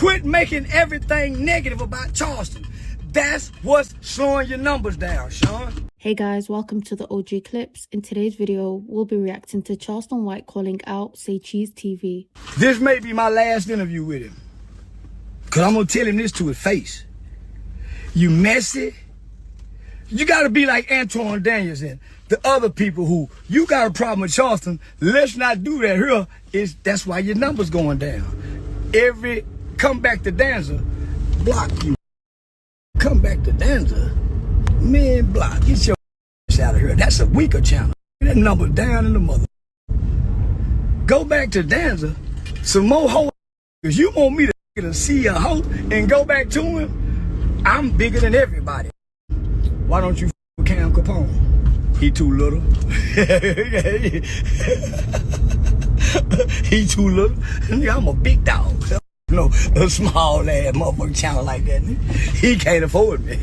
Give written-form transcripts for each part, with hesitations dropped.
Quit making everything negative about Charleston. That's what's slowing your numbers down, Sean. Hey guys, welcome to the OG Clips. In today's video, we'll be reacting to Charleston White calling out SayCheeseTv. This may be my last interview with him, because I'm going to tell him this to his face. You messy. You got to be like Antoine Daniels and the other people who, you got a problem with Charleston, let's not do that here. That's why your numbers going down. Every comeback to Danza, block you. Come back to Danza, man, block. Get your out of here. That's a weaker channel. That number down in the mother. Go back to Danza, some more hoe. Because you want me to see a hoe and go back to him? I'm bigger than everybody. Why don't you with Cam Capone? He too little. He too little. I'm a big dog. No, a small ass motherfucking channel like that. He can't afford me.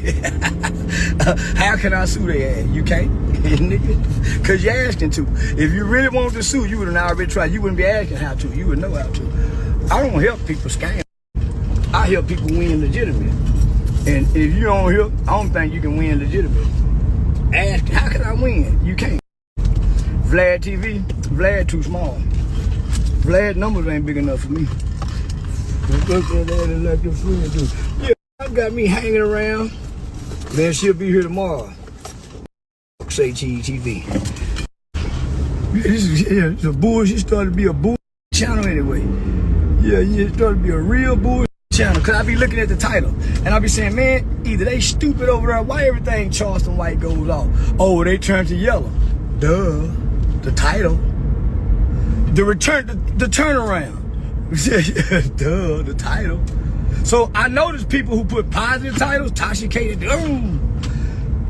How can I sue their ass? You can't, nigga. Cause you're asking to. If you really wanted to sue, you would have already tried. You wouldn't be asking how to. You would know how to. I don't help people scam. I help people win legitimate. And if you don't help, I don't think you can win legitimate. Ask, how can I win? You can't. Vlad TV, Vlad too small. Vlad numbers ain't big enough for me. Yeah, I got me hanging around. Man, she'll be here tomorrow. SayCheeseTv. It's a bullshit. It started to be a bullshit channel anyway. Yeah, it started to be a real bullshit channel. Cause I be looking at the title and I be saying, man, either they stupid over there. Why everything Charleston White goes off? Oh, they turn to yellow. Duh. The title. The turnaround. Duh, the title. So I notice people who put positive titles, Tasha K,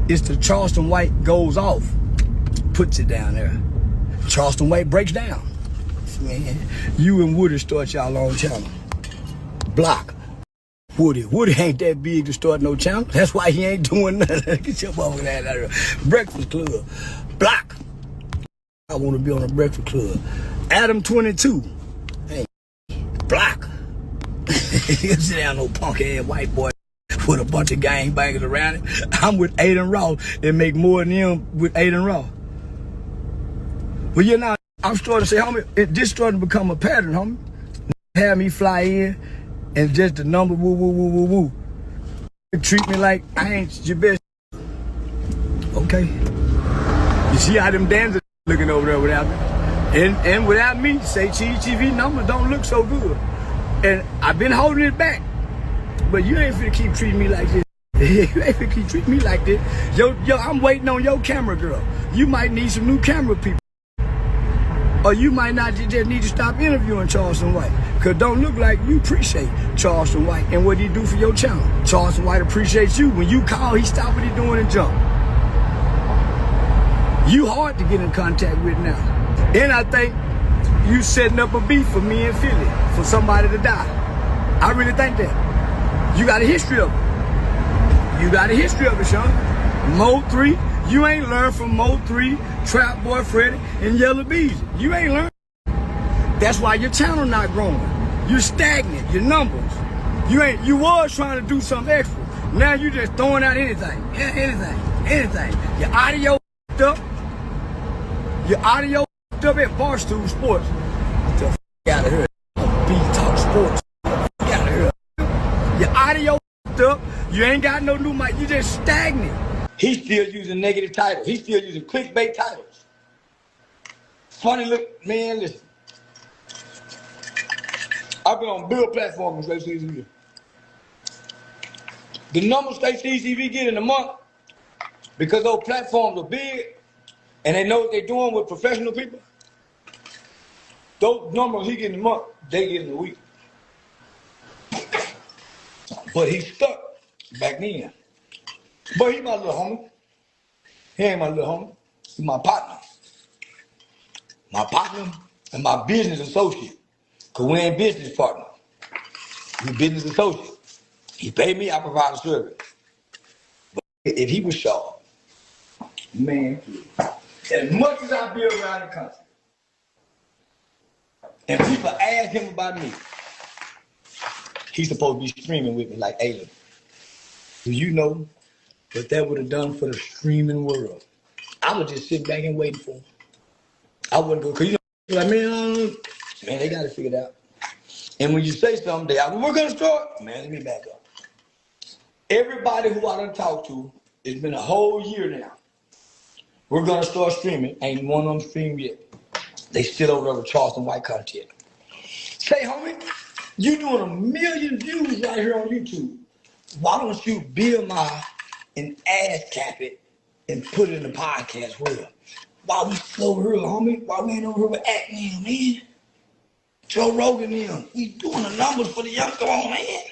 it's the Charleston White goes off, puts it down there. Charleston White breaks down. Man, you and Woody start y'all own channel. Block. Woody ain't that big to start no channel. That's why he ain't doing nothing. Get your motherfucking ass out of here. Breakfast Club. Block. I want to be on a Breakfast Club. Adam 22. Block. You sit down, no punk ass white boy with a bunch of gangbangers around it. I'm with Aiden Ross and make more than him with Aiden Ross. Well, you know, I'm starting to say, homie, this starting to become a pattern, homie. Have me fly in and just the number woo woo woo woo woo. Treat me like I ain't your best. Okay. You see how them dancers looking over there without me? And without me, SayCheeseTv numbers don't look so good. And I've been holding it back. But you ain't finna keep treating me like this. You ain't finna keep treating me like this. Yo, I'm waiting on your camera girl. You might need some new camera people. Or you might not just need to stop interviewing Charleston White. Cause don't look like you appreciate Charleston White and what he do for your channel. Charleston White appreciates you. When you call, he stop what he doing and jump. You hard to get in contact with now. And I think you setting up a beef for me and Philly, for somebody to die. I really think that. You got a history of it. You got a history of it, Sean. Mo 3, you ain't learned from Mo 3, Trap Boy Freddy, and Yellow Bees. You ain't learned. That's why your channel not growing. You're stagnant, your numbers. You was trying to do something extra. Now you just throwing out anything. Your audio up. Your audio up at Barstool Sports. Get the f out of here. B-Talk Sports. Get out of here. Your audio up. You ain't got no new mic. You just stagnant. He's still using negative titles. He's still using clickbait titles. Funny look, man, listen. I've been on big platforms SayCheeseTv. The numbers SayCheeseTv get in a month, because those platforms are big and they know what they're doing with professional people, those numbers he get in a month, they get in a week. But he's stuck back then. But he my little homie. He ain't my little homie. He's my partner. My partner and my business associate. Cause we ain't business partner. We business associate. He paid me, I provide a service. But if he was sharp, man, as much as I be around the country, and people ask him about me, He's supposed to be streaming with me like Aiden. Do you know what that would have done for the streaming world? I would just sit back and wait for him. I wouldn't go, because you know, like, man, they got to figure it out. And when you say something, we're going to start, man, let me back up. Everybody who I done talked to, it's been a whole year now. We're going to start streaming. Ain't one of them streamed yet. They still over there with Charleston White content. Say, homie, you doing 1 million views right here on YouTube. Why don't you BMI and ass cap it and put it in the podcast world? Why we still over here, homie? Why we ain't over here with Acme, man? Joe Rogan, them. We doing the numbers for the young. Come on, man.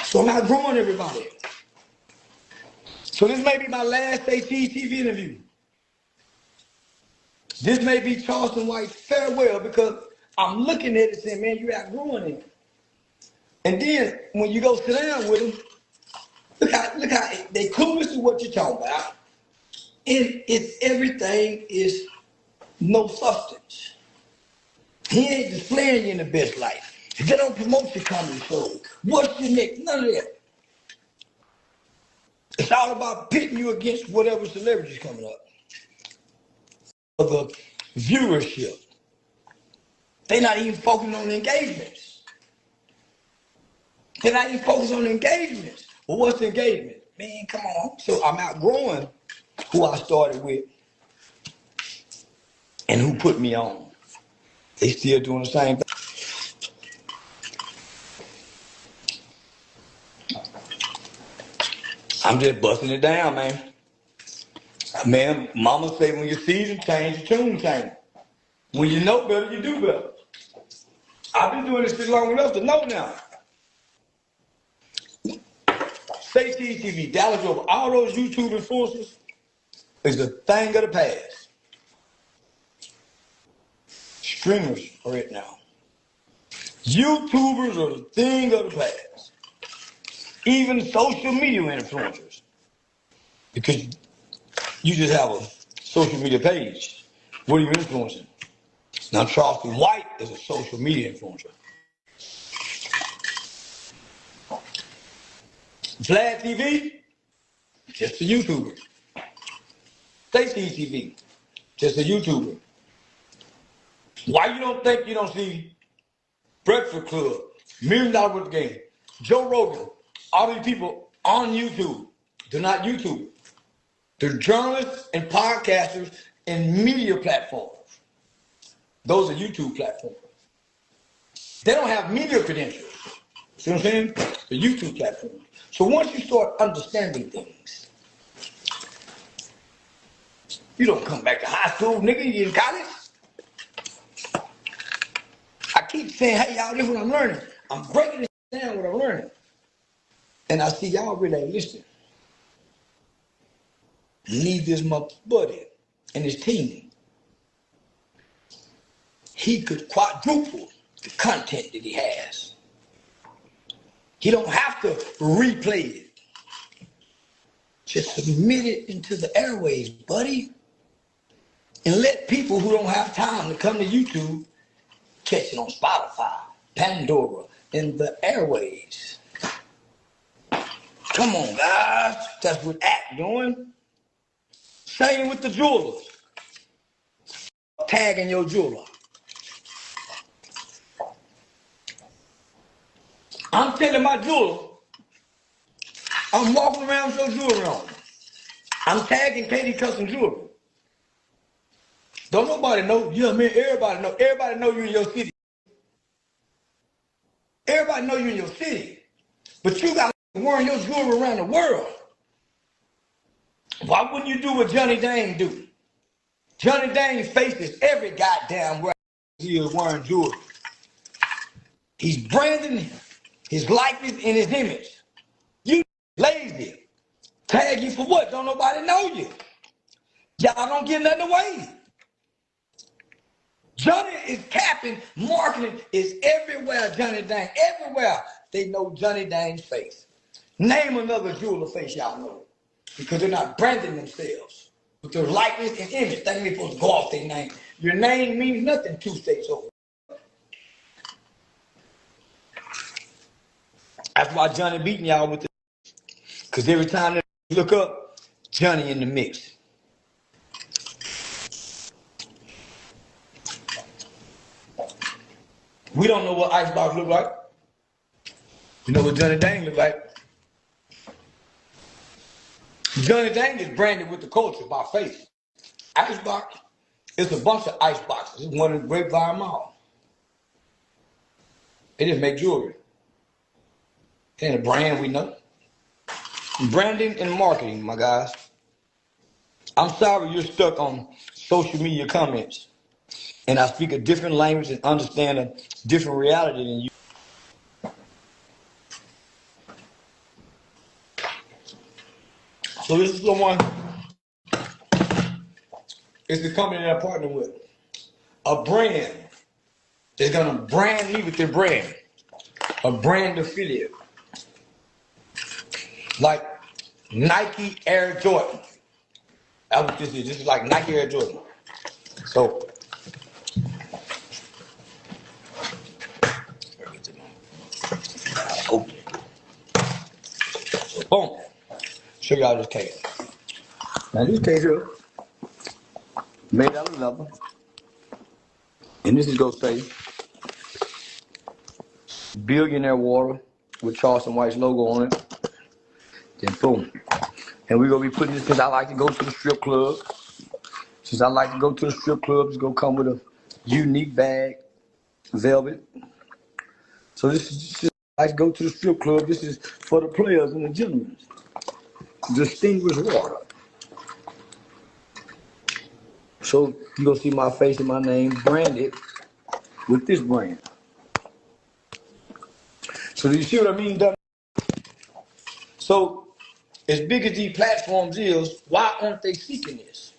So I'm outgrowing everybody. So this may be my last SayCheeseTv interview. This may be Charleston White's farewell because I'm looking at it saying, man, you're outgrowing him. And then when you go sit down with him, look how they clueless to what you're talking about. And everything is no substance. He ain't displaying you in the best light. They don't promote your comedy shows. What's your next? None of that. It's all about pitting you against whatever celebrity's coming up. For the viewership. They're not even focusing on the engagements. They're not even focused on the engagements. Well, what's the engagement? Man, come on. So I'm outgrowing who I started with and who put me on. They still doing the same thing. I'm just busting it down, man. Man, mama say when your season change, your tune change. When you know better, you do better. I've been doing this shit long enough to know now. SayCheeseTv, Dallas over all those YouTube influencers is a thing of the past. Streamers are it now. YouTubers are the thing of the past. Even social media influencers. Because you just have a social media page. What are you influencing? Now Charleston White is a social media influencer. Vlad TV, just a YouTuber. SayCheeseTv, just a YouTuber. Why you don't think you don't see Breakfast Club, $1 Million Worth of Game, Joe Rogan, all these people on YouTube? They're not YouTube. They're journalists and podcasters and media platforms. Those are YouTube platforms. They don't have media credentials. See what I'm saying? The YouTube platform. So once you start understanding things, you don't come back to high school, nigga, you in college. I keep saying, hey, y'all, this is what I'm learning. I'm breaking this down what I'm learning. And I see y'all really ain't listening. Leave this buddy and his team. He could quadruple the content that he has. He don't have to replay it. Just submit it into the airways, buddy. And let people who don't have time to come to YouTube catch it on Spotify, Pandora, and the airways. Come on, guys. That's what Act doing. Same with the jewelers. Tagging your jeweler. I'm telling my jeweler, I'm walking around with your jewelry on. I'm tagging Katie Custom Jewelry. Don't nobody know. Yeah, man, everybody know. Everybody know you in your city. Everybody know you in your city. But you got to wear your jewelry around the world. Why wouldn't you do what Johnny Dang do? Johnny Dang faces every goddamn where he is wearing jewelry. He's branding his likeness and his image. You lazy. Tag you for what? Don't nobody know you. Y'all don't get nothing away. Johnny is capping, marketing is everywhere, Johnny Dang. Everywhere they know Johnny Dang's face. Name another jeweler face y'all know. Because they're not branding themselves. With their likeness and image. They ain't supposed to go off their name. Your name means nothing 2 states over. That's why Johnny beating y'all with the, because every time they look up, Johnny in the mix. We don't know what Icebox look like. You know what Johnny Dang look like. Johnny Dang is branded with the culture by face. Icebox is a bunch of ice boxes. It's one in Grapevine Mall. They just make jewelry. It ain't a brand we know. Branding and marketing, my guys. I'm sorry you're stuck on social media comments. And I speak a different language and understand a different reality than you. So this is someone, it's the company that I partner with. A brand is gonna brand me with their brand. A brand affiliate. Like Nike Air Jordan. That's what this is. This is like Nike Air Jordan. So, open it. So, boom. Show y'all this case. Now this case here, made out of leather. And this is gonna say Billionaire Water with Charleston White's logo on it. Then boom. And we're gonna be putting this, since I like to go to the strip club. Since I like to go to the strip club, it's gonna come with a unique bag, velvet. So this is, I like to go to the strip club. This is for the players and the gentlemen. Distinguished water. So you're gonna see my face and my name branded with this brand. So do you see what I mean, Doug? So as big as these platforms is, why aren't they seeking this?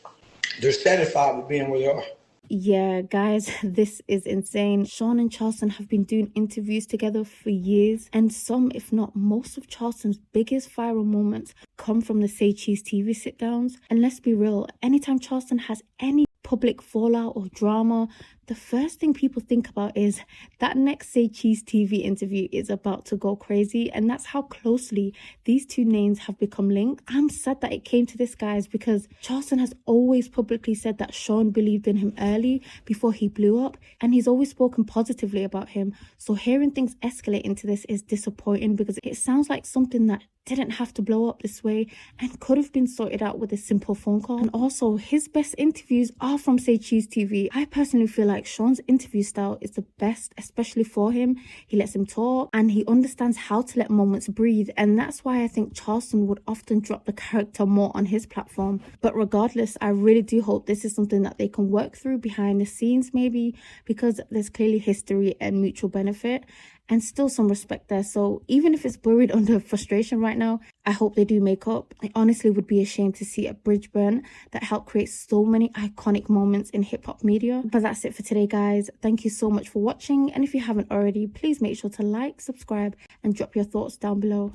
They're satisfied with being where they are. Yeah, guys, this is insane. Sean and Charleston have been doing interviews together for years, and some, if not most, of Charleston's biggest viral moments come from the SayCheeseTv sit-downs. And let's be real, anytime Charleston has any public fallout or drama, the first thing people think about is that next SayCheeseTv interview is about to go crazy, and that's how closely these two names have become linked. I'm sad that it came to this, guys, because Charleston has always publicly said that Sean believed in him early before he blew up, and he's always spoken positively about him. So hearing things escalate into this is disappointing, because it sounds like something that didn't have to blow up this way and could have been sorted out with a simple phone call. And also, his best interviews are from SayCheeseTv. I personally feel like Sean's interview style is the best, especially for him. He lets him talk and he understands how to let moments breathe, and that's why I think Charleston would often drop the character more on his platform. But regardless, I really do hope this is something that they can work through behind the scenes, maybe, because there's clearly history and mutual benefit and still some respect there. So even if it's buried under frustration right now, I hope they do make up. I honestly would be ashamed to see a bridge burn that helped create so many iconic moments in hip-hop media. But that's it for today, guys. Thank you so much for watching, and if you haven't already, please make sure to like, subscribe, and drop your thoughts down below.